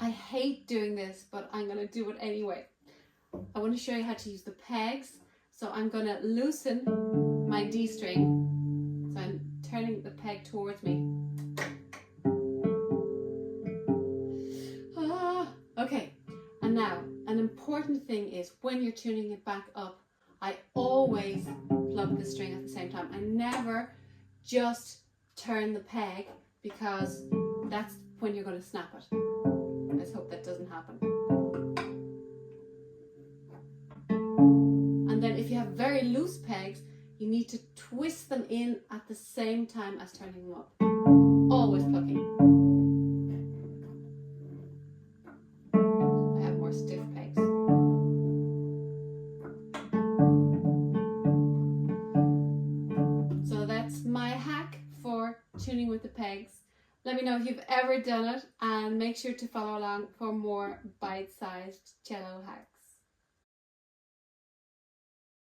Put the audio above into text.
I hate doing this, but I'm going to do it anyway. I want to show you how to use the pegs. So I'm going to loosen my D string. So I'm turning the peg towards me. Okay, and now an important thing is when you're tuning it back up, I always plug the string at the same time. I never just turn the peg, because that's when you're going to snap it. Let's hope that doesn't happen. And then if you have very loose pegs, you need to twist them in at the same time as turning them up. Always plucking. I have more stiff pegs. So that's my hack for tuning with the pegs. Let me know if you've ever done it, and make sure to follow along for more bite-sized cello hacks.